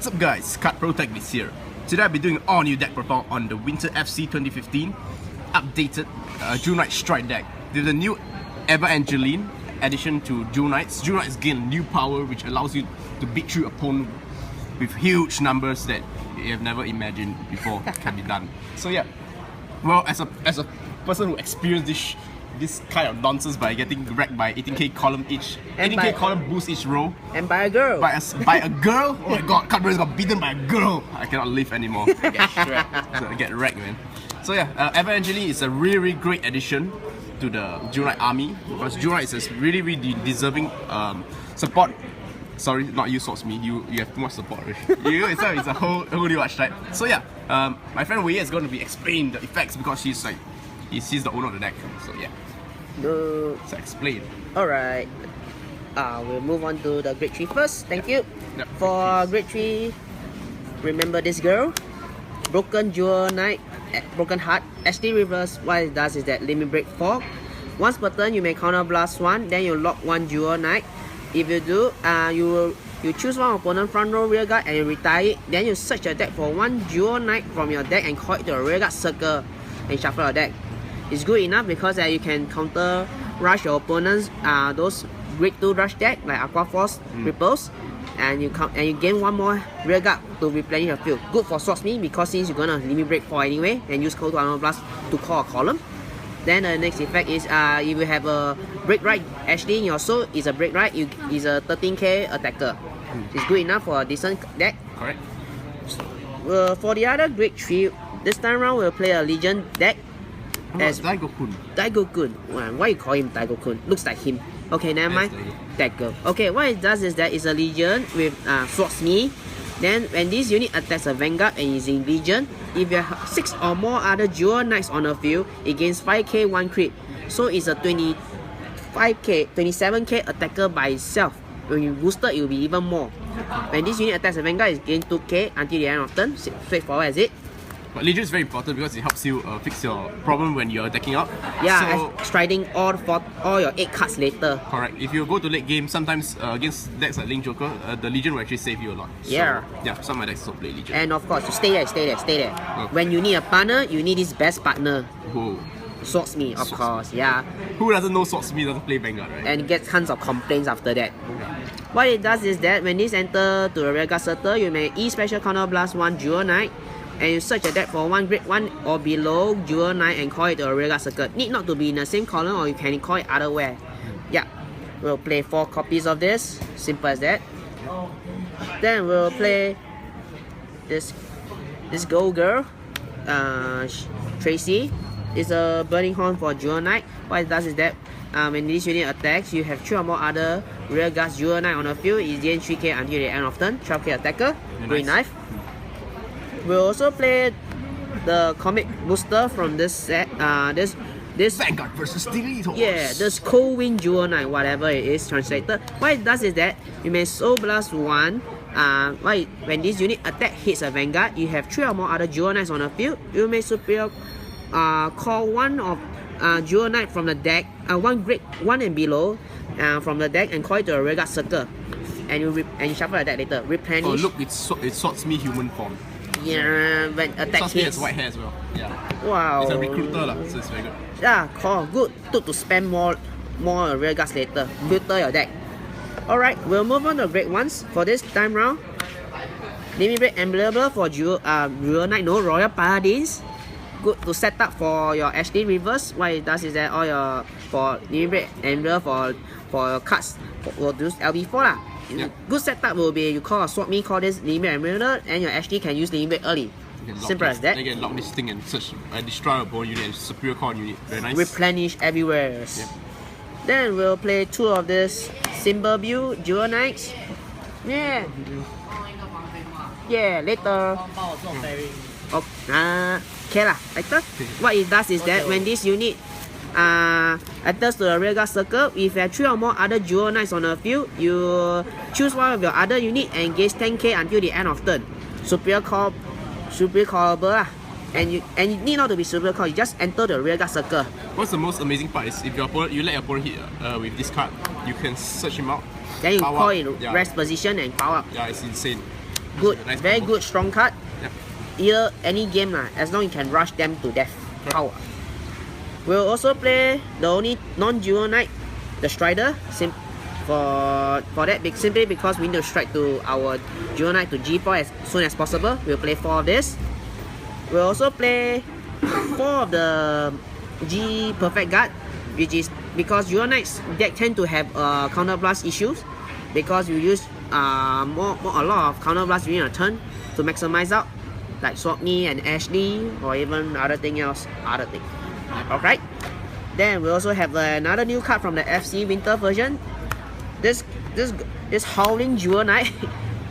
What's up guys, Card Protect this here. Today I'll be doing an all new deck profile on the Winter FC 2015 updated Jewel Knight Strike deck. There's a new Evangeline addition to Jewel Knights. Jewel Knights gain new power which allows you to beat through opponent with huge numbers that you have never imagined before can be done. So yeah, well as a person who experienced this kind of nonsense by getting wrecked by 18k column each, 18k column boost each row, and by a girl. By a girl? Oh my god, Cardbreakers got beaten by a girl. I cannot live anymore. I get wrecked, man. So yeah, Evangeline is a really great addition to the Jewel Knight army because Jewel Knight is really deserving support. Sorry, not you, Swords Me. You have too much support. You itself is a whole new archetype. So yeah, my friend Wei is going to be explaining the effects because she's the owner of the deck. So yeah. So explain. Alright. We'll move on to the grade 3 first. Thank you. Yep. For grade 3, remember this girl. Broken Jewel Knight, Broken Heart. HD reverse, what it does is that limit break 4. Once per turn, you may counter blast 1, then you lock 1 Jewel Knight. If you do, you choose one opponent front row rear guard and you retire it. Then you search your deck for 1 Jewel Knight from your deck and call it to a rear guard circle and shuffle your deck. It's good enough because you can counter rush your opponents those grade 2 rush deck like Aqua Force Ripples, and you gain 1 more rear guard to replenish your field. Good for Swords Me because since you're gonna limit break 4 anyway and use Cold Armor Blast to call a column. Then the next effect is if you have a break right HD in your soul, is a break right, is a 13k attacker. It's good enough for a decent deck. Correct. For the other grade 3, this time around we'll play a Legion deck. As Daigokun. Daigokun. Why you call him Daigokun? Looks like him. Okay, never mind. That girl. Okay, what it does is that it's a Legion with Swords Me. Then when this unit attacks a Vanguard and is in Legion, if you have 6 or more other Jewel Knights on the field, it gains 5k 1 crit. So it's a 27k attacker by itself. When you boost it will be even more. When this unit attacks a Vanguard, it gains 2k until the end of turn. Straightforward as it. But Legion is very important because it helps you fix your problem when you're attacking up. Yeah, so, striding all your 8 cards later. Correct. If you go to late game, sometimes against decks like Link Joker, the Legion will actually save you a lot. Yeah. So, yeah, some of my decks also play Legion. And of course, you stay there. Oh. When you need a partner, you need this best partner. Who? Swords Me, of course, yeah. Who doesn't know Swords Me doesn't play Vanguard, right? And get tons of complaints after that. What it does is that when this enter to the rear guard circle, you may E-Special Counter Blast 1 Jewel Knight. And you search a deck for 1 grade 1 or below Jewel Knight and call it a rear guard circle. Need not to be in the same column or you can call it otherwhere. Yeah, we'll play 4 copies of this. Simple as that. Then we'll play this girl, Tracy. It's a Burning Horn for Jewel Knight. What it does is that when this unit attacks, you have 3 or more other rear guards Jewel Knight on the field. It gains 3k until the end of turn. 12k attacker. Great knife. We'll also play the comic booster from this set. This Vanguard versus Delete Horse. Yeah, this Cold Wind Jewel Knight, whatever it is translated. What it does is that you may Soul Blast 1. When this unit attack hits a Vanguard, you have 3 or more other Jewel Knights on the field. You may superior call 1 of Jewel Knight from the deck, 1 grade 1 and below from the deck and call it to a rear guard circle. And you shuffle the deck later. Replenish. Oh look, it Swords Me human form. Yeah, when attack hits. hits. White hair as well. Yeah. Wow. It's a recruiter lah, so it's very good. Yeah, cool. Good. To spam more rear guards later. Filter your deck. Alright, we'll move on to grade 1s for this time round. Limit break emblem for Jewel Knight, no Royal Paladins. Good to set up for your HD reverse. What it does is that all your for limit break emblem for your cards will do LB4 lah. Yep. Good setup will be you call a Sword Me, call this limit emblem, and your HD can use limit break early. Simple as that. You can lock this thing and search destroy a opponent unit and superior call unit. Very nice. Replenish everywhere. Yep. Then we'll play 2 of this Symbol View Jewel Knights. Yeah. Yeah, later. Okay lah, later. What it does is that when this unit attacks to the rear guard circle, if you have 3 or more other Jewel Knights on the field, you choose one of your other unit and gain 10k until the end of turn. Superior callable lah. And you need not to be super call, you just enter the rear guard circle. What's the most amazing part is if you let your opponent hit with this card, you can search him out. Then you call it rest position and power up. Yeah, it's insane. Good, Nice very combo. good, strong card. Yep. Either any game as long you can rush them to death. Power. We'll also play the only non-dual knight, the Strider. For that, simply because we need to strike to our dual knight to G4 as soon as possible. We'll play 4 of this. We'll also play 4 of the G perfect guard, which is because dual knights deck tend to have counter blast issues because you use a lot of counter blast during a turn to maximize out, like Swap Me and Ashley or even other thing. Alright. Then we also have another new card from the FC Winter version. This Howling Dual Knight,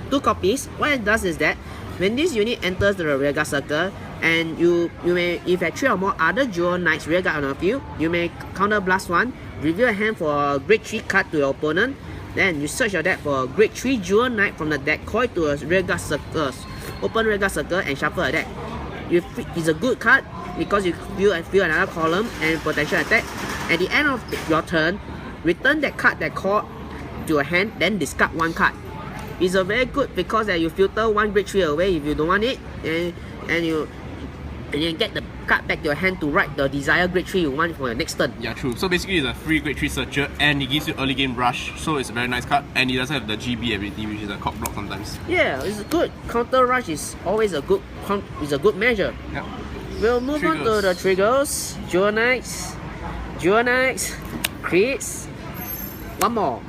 2 copies. What it does is that when this unit enters the rearguard circle, and you may, if you have 3 or more other Dual Knights rearguard on the field, you may counter blast 1, reveal a hand for a grade 3 card to your opponent. Then you search your deck for a grade 3 Dual Knight from the deck, coin to a rearguard circle, open rearguard circle, and shuffle a deck. It's a good card because you fill another column and potential attack. At the end of your turn, return that card that called to your hand, then discard 1 card. It's a very good because you filter 1 grade 3 away if you don't want it, and you get the card back to your hand to write the desired grade 3 you want for your next turn. Yeah, true. So basically it's a free grade 3 searcher and it gives you early game rush, so it's a very nice card, and it doesn't have the GB ability, which is a cock block sometimes. Yeah, it's good. Counter rush is always a good measure. Yeah. We'll move on to the triggers. Dual Knights, crits, 1 more.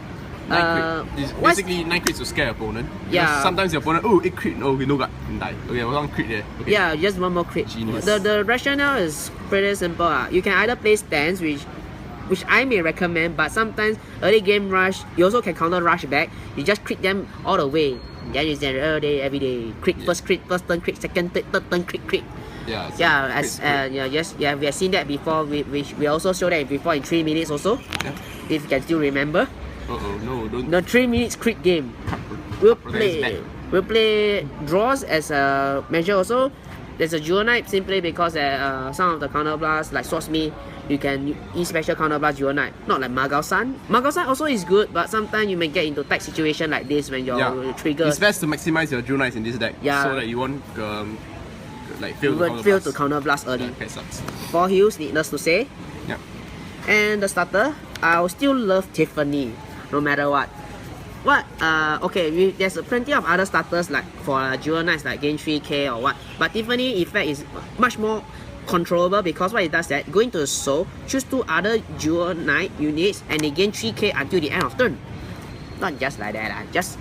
9 crit. It's basically 9 crits to scare opponent. Yeah. Because sometimes your opponent, oh, 8 crit, oh, no god, die. Okay, 1 crit there. Okay. Yeah, just 1 more crit. Genius. The rationale is pretty simple. You can either play stance, which I may recommend, but sometimes early game rush, you also can counter rush back. You just crit them all the way. Then you say every day, crit, first turn crit, second, third turn crit. Yeah. Yeah, we have seen that before. We also showed that before in 3 minutes also. Yeah. If you can still remember. No, don't. The 3 minutes crit game. We'll play draws as a measure also. There's a dual knight simply because some of the counter blasts like Source Me, you can use special counter blast dual knight. Not like Magao-san. Magao-san also is good, but sometimes you may get into tight situation like this when your triggers. It's best to maximize your dual knights in this deck, so that you won't fail to counter blast early. Okay, sucks. 4 heals, needless to say. Yeah. And the starter, I'll still love Tiffany, no matter what. There's plenty of other starters like for dual knights like gain 3k or what, but Tiffany effect is much more controllable because what it does that going to the soul, choose 2 other dual knight units and they gain 3k until the end of turn. Not just like that, just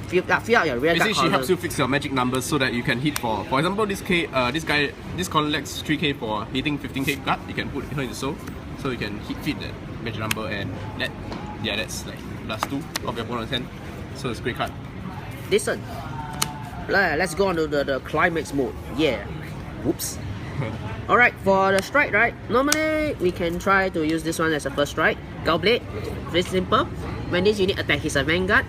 fill out your rear guard. Basically, she helps you fix your magic numbers so that you can hit for example, this collects 3k for hitting 15k card. You can put her in the soul, so you can feed that magic number, and that's like +2 of your opponent's hand. So it's a great card. Listen, let's go on to the climax mode. Yeah. Whoops. Alright, for the strike, right? Normally we can try to use this one as a first strike. Gaublade, very simple. When this unit attack is a vanguard,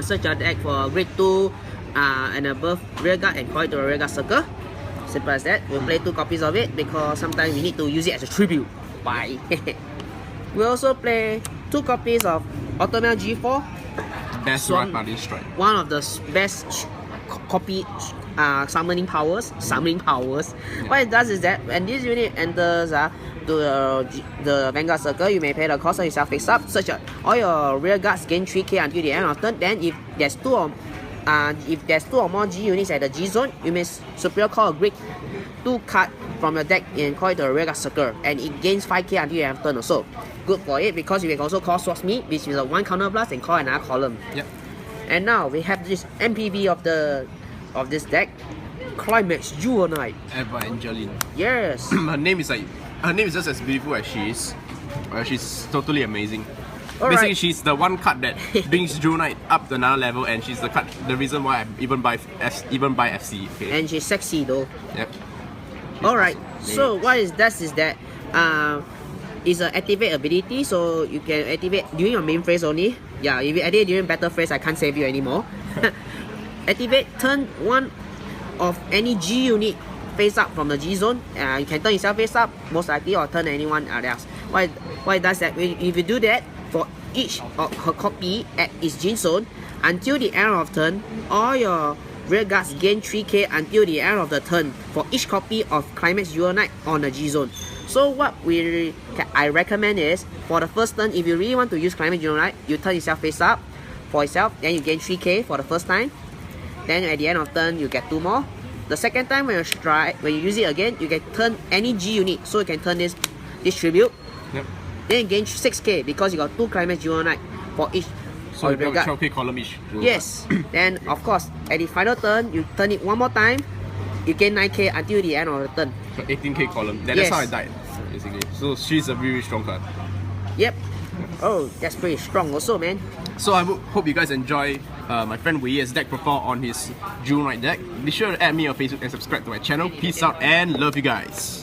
search your deck for grade 2 and above rearguard and call it to a rearguard circle. Simple as that. We'll play 2 copies of it because sometimes we need to use it as a tribute. Bye. We'll also play 2 copies of Automel G4. Best Paladin strike. One of the best copy summoning powers. Yeah. What it does is that when this unit enters to the Vanguard Circle, you may pay the cost of yourself face up. Search all your rear guards gain 3k until the end of turn. Then if there's 2 or more G units at the G zone, you may superior call a grade 2 card from your deck and call it the rear guard circle, and it gains 5k until the end of turn also. Good for it because you can also call Source Me, which is a 1 counter blast, and call another column. Yep. And now we have this MPV of this deck, Climax Dual Knight. Evangeline. Yes. her name is just as beautiful as she is. She's totally amazing. Basically, she's the one card that brings Dual Knight up to another level, and she's the reason why I even buy FC. Okay? And she's sexy though. Yep. Alright, so what is that is an activate ability, so you can activate during your main phase only. Yeah, if you activate during battle phase, I can't save you anymore. Activate turn 1 of any G unit face up from the G zone. You can turn yourself face up, most likely, or turn anyone else. Why it does that? If you do that for each of her copy at its G zone, until the end of turn, all your Rear guards gain 3k until the end of the turn for each copy of Climax Jewel Knight on the G zone. So what I recommend is, for the first turn, if you really want to use Climax Jewel Knight, you turn yourself face up for yourself, then you gain 3k for the first time. Then at the end of turn, you get 2 more. The second time when you use it again, you can turn any G unit, so you can turn this tribute. Yep. Then you gain 6k because you got 2 Climax Jewel Knight for each. So you got 12k column each. Yes. Then of course, at the final turn, you turn it 1 more time, you gain 9k until the end of the turn. So 18k column. That's Yes. how I died, basically. So she's a very strong card. Yep. Oh, that's pretty strong also, man. So I hope you guys enjoy my friend Wei's deck profile on his Jewel Knight deck. Be sure to add me on Facebook and subscribe to my channel. Peace out and love you guys.